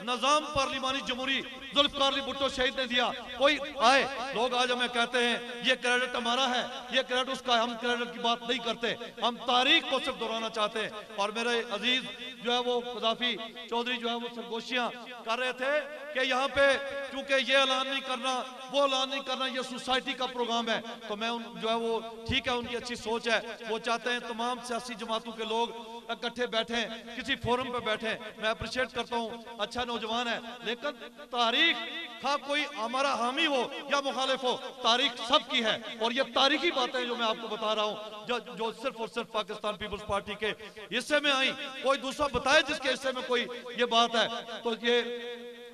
نظام پارلیمانی جمہوری ذوالفقار علی بھٹو شہید نے دیا. کوئی آئے لوگ آج ہمیں کہتے ہیں یہ کریڈٹ ہمارا ہے، یہ کریڈٹ اس کا ہے. ہم کریڈٹ کی بات نہیں کرتے، ہم تاریخ کو صرف دہرانا چاہتے ہیں. اور میرے عزیز جو ہے وہ قذافی چودھری جو ہے وہ سرگوشیاں کر رہے تھے کہ یہاں پہ کیونکہ یہ اعلان نہیں کرنا، وہ اعلان نہیں کرنا، یہ سوسائٹی کا پروگرام ہے. تو میں جو ہے وہ ٹھیک ہے، ان کی اچھی سوچ ہے، وہ چاہتے ہیں تمام سیاسی جماعتوں کے لوگ اکٹھے بیٹھیں، کسی فورم پہ بیٹھیں. میں اپریشیٹ کرتا ہوں، اچھا نوجوان ہے. لیکن تاریخ خواہ کوئی ہمارا حامی ہو یا مخالف ہو، تاریخ سب کی ہے. اور یہ تاریخی باتیں جو میں آپ کو بتا رہا ہوں جو صرف اور صرف پاکستان پیپلز پارٹی کے حصے میں آئیں. کوئی دوسرا بتائے جس کے حصے میں کوئی یہ بات ہے. تو یہ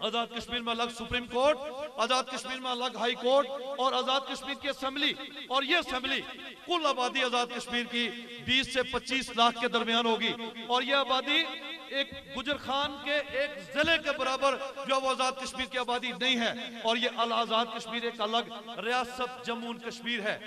آزاد کشمیر میں الگ سپریم کورٹ، آزاد کشمیر میں الگ ہائی کورٹ، اور آزاد کشمیر کی اسمبلی. اور یہ اسمبلی کل آبادی آزاد کشمیر کی 20 سے 25 لاکھ کے درمیان ہوگی. اور یہ آبادی ایک گجر خان کے ایک ضلع کے برابر جو وہ آزاد کشمیر کی آبادی نہیں ہے. اور یہ آزاد کشمیر ایک الگ ریاست جموں و کشمیر ہے.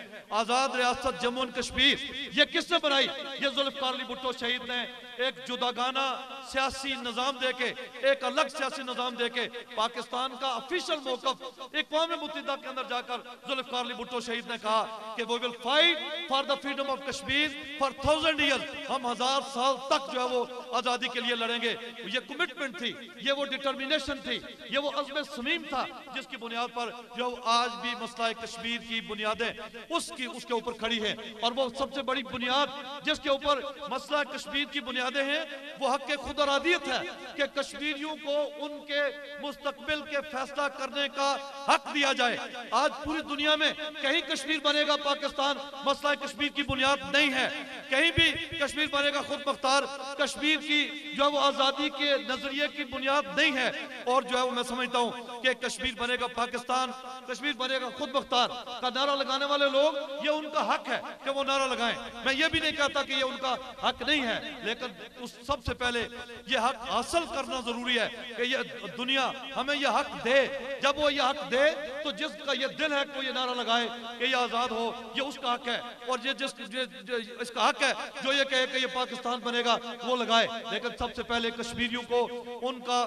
آزاد ریاست جموں و کشمیر یہ کس نے بنائی؟ یہ ذوالفقار علی بھٹو شہید نے ایک جداگانہ سیاسی نظام دے کے، ایک الگ سیاسی نظام دے کے پاکستان کا افیشل موقف اقوام متحدہ کے اندر جا کر ذوالفقار علی بھٹو شہید نے کہا کہ we will fight for the freedom of Kashmir for 1000 years. ہم 1000 سال تک جو ہے وہ آزادی کے لیے لڑیں گے. یہ کمٹمنٹ تھی، یہ وہ ڈٹرمینیشن تھی، یہ وہ عزم صمیم تھا جس کی بنیاد پر جو آج بھی مسئلہ کشمیر کی بنیادیں اس کے اوپر کھڑی ہیں. اور وہ سب سے بڑی بنیاد جس کے اوپر مسئلہ کشمیر کی بنیادیں ہیں وہ حق خود ارادیت ہے کہ کشمیریوں کو ان کے مستقبل کے فیصلہ کرنے کا حق دیا جائے. آج پوری دنیا میں کہیں کشمیر بنے گا پاکستان مسئلہ کشمیر کی بنیاد نہیں ہے. کہیں بھی کشمیر بنے گا خود مختار کشمیر کی جو ہے وہ آزادی کے نظریے کی بنیاد نہیں ہے. اور جو ہے وہ میں سمجھتا ہوں کہ کشمیر بنے گا پاکستان، کشمیر بنے گا خود مختار کا نعرہ لگانے والے لوگ یہ ان کا حق ہے کہ وہ نعرہ لگائیں. میں یہ بھی نہیں کہتا کہ یہ ان کا حق نہیں ہے، لیکن سب سے پہلے یہ حق حاصل کرنا ضروری ہے کہ یہ دنیا ہمیں یہ حق دے. جب وہ یہ حق دے تو جس کا یہ دل ہے کہ وہ یہ نعرہ لگائے کہ یہ آزاد ہو، یہ اس کا حق ہے. اور یہ اس کا حق ہے جو یہ کہے کہ یہ پاکستان بنے گا وہ لگائے. لیکن سب سے پہلے کشمیریوں کو ان کا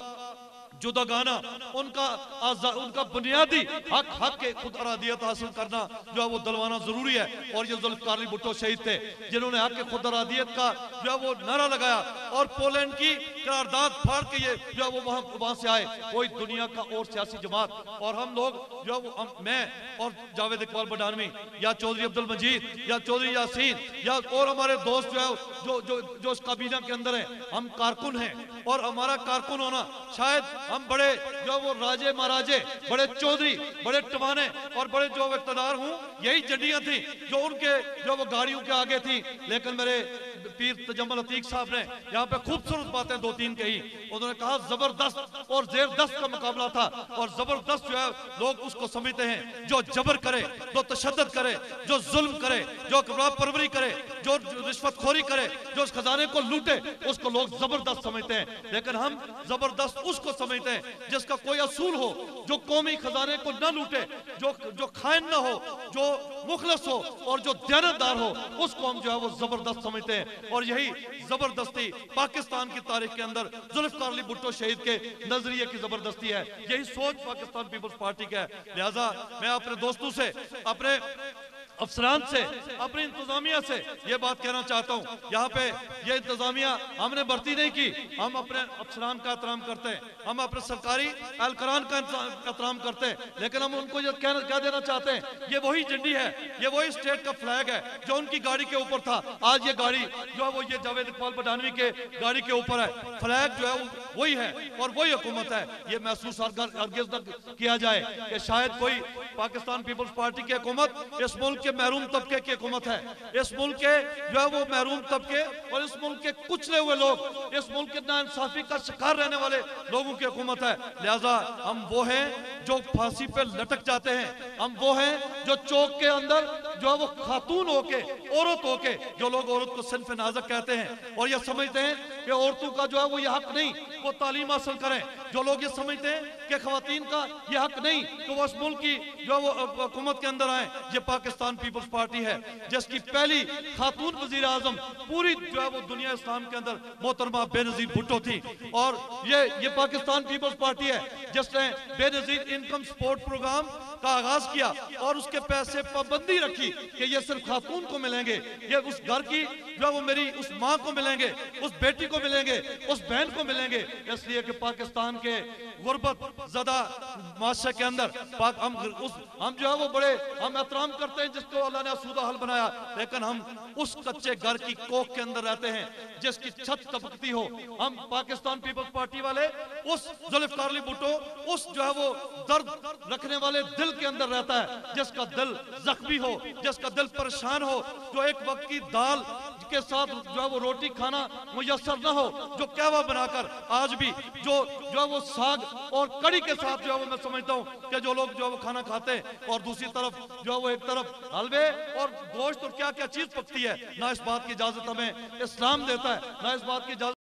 جداگانہ، ان کا بنیادی حق کے خود ارادیت حاصل کرنا جو ہے وہ دلوانا ضروری ہے. اور یہ ذوالفقار علی بھٹو شہید تھے جنہوں نے حق کے خود ارادیت کا جو ہے وہ نعرہ لگایا اور پولینڈ کی قرارداد پھاڑ کے یہ جو ہے وہ وہاں سے آئے. کوئی دنیا کا اور سیاسی جماعت اور ہم لوگ جو ہے میں اور جاوید اقبال بڈھانوی یا چودھری عبد المجید یا چودھری یاسین یا اور ہمارے دوست جو ہے جو اس کابینہ کے اندر ہیں، ہم کارکن ہیں. اور ہمارا کارکن ہونا شاید ہم بڑے جو وہ راجے مہاراجے، بڑے چودھری، بڑے ٹوانے اور بڑے جو اقتدار ہوں، یہی جنڈیاں تھیں جو ان کے جو وہ گاڑیوں کے آگے تھیں. لیکن میرے پیر تجمل عتیق صاحب نے یہاں پہ خوبصورت باتیں 2-3 کہی. انہوں نے کہا زبردست اور زیر دست کا مقابلہ تھا. اور زبردست جو ہے لوگ اس کو سمجھتے ہیں جو جبر کرے، جو تشدد کرے، جو ظلم کرے، جو کباب پروری کرے، جو رشوت خوری کرے، جو اس خزانے کو لوٹے، اس کو لوگ زبردست سمجھتے ہیں. لیکن ہم زبردست اس کو سمجھتے ہیں جس کا کوئی اصول ہو، جو قومی خزانے کو نہ لوٹے، جو خائن نہ ہو، جو مخلص ہو اور جو دیانتدار ہو، اس کو ہم جو ہے وہ زبردست سمجھتے ہیں. اور یہی زبردستی پاکستان کی تاریخ کے اندر ذوالفقار علی بھٹو شہید کے نظریے کی زبردستی ہے. یہی سوچ پاکستان پیپلز پارٹی کا ہے. لہٰذا میں اپنے دوستوں سے، اپنے افسران سے، اپنی انتظامیہ سے یہ بات کہنا چاہتا ہوں. یہاں پہ یہ انتظامیہ ہم نے بھرتی نہیں کی. ہم اپنے افسران کا احترام کرتے ہیں، ہم اپنے سرکاری اہلکاران کا احترام کرتے ہیں. لیکن ہم ان کو یہ کہہ دینا چاہتے ہیں یہ وہی جھنڈی ہے، یہ وہی اسٹیٹ کا فلیگ ہے جو ان کی گاڑی کے اوپر تھا. آج یہ گاڑی جو ہے وہ یہ جاوید اقبال بڈھانوی کے گاڑی کے اوپر ہے. فلیگ جو ہے وہی ہے اور وہی حکومت ہے. یہ محسوس ہرگز نہ کیا جائے کہ شاید کوئی پاکستان پیپلز پارٹی کی حکومت اس ملک کے محروم طبقے کی حکومت ہے. اس ملک کے جو ہے وہ محروم طبقے اور اس ملک کے کچلے ہوئے لوگ، اس ملک کے ناانصافی کا شکار رہنے والے لوگوں کی حکومت ہے. لہٰذا ہم وہ ہیں جو پھانسی پہ لٹک جاتے ہیں، ہم وہ ہیں جو چوک کے اندر جو ہے وہ خاتون ہو کے، عورت ہو کے، جو لوگ عورت کو صنف نازک کہتے ہیں اور یہ سمجھتے ہیں کہ عورتوں کا جو ہے وہ یہ حق نہیں وہ تعلیم حاصل کریں، جو لوگ یہ سمجھتے ہیں کہ خواتین کا یہ حق نہیں کہ وہ اس ملک کی جو وہ حکومت کے اندر آئیں، یہ پاکستان پیپلز پارٹی ہے جس کی پہلی خاتون وزیر اعظم پوری جو ہے وہ دنیا اسلام کے اندر محترمہ بے نظیر بھٹو تھی، اور یہ پاکستان پیپلز پارٹی ہے جس نے بے نظیر انکم سپورٹ پروگرام کا آغاز کیا اور اس کے پیسے پابندی رکھی کہ یہ صرف خاتون کو ملیں گے، یہ اس گھر کی جو وہ میری اس ماں کو ملیں گے، اس بیٹی کو ملیں گے، اس بہن کو ملیں گے، اس لیے کہ پاکستان کے غربت زدہ معاشرے کے اندر ہم جو ہے وہ بڑے ہم احترام کرتے ہیں جس کو اللہ نے آسودہ حل بنایا، لیکن ہم اس کچے گھر کی کوکھ کے اندر رہتے ہیں جس کی چھت ٹپکتی ہو۔ ہم پاکستان پیپلز پارٹی والے اس ذوالفقار علی بھٹو اس جو ہے وہ درد رکھنے والے دل کے اندر رہتا ہے جس کا دل زخمی ہو، جس کا دل پریشان ہو، جو ایک وقت کی دال کے ساتھ جو ہے وہ روٹی کھانا میسر نہ ہو، جو کہوا بنا کر آج بھی جو ہے وہ ساگ اور کڑی کے ساتھ جو ہے وہ میں سمجھتا ہوں کہ جو لوگ جو ہے وہ کھانا کھاتے ہیں اور دوسری طرف جو ہے وہ ایک طرف حلوے اور گوشت اور کیا کیا چیز پکتی ہے، نہ اس بات کی اجازت ہمیں اسلام دیتا ہے، نہ اس بات کی اجازت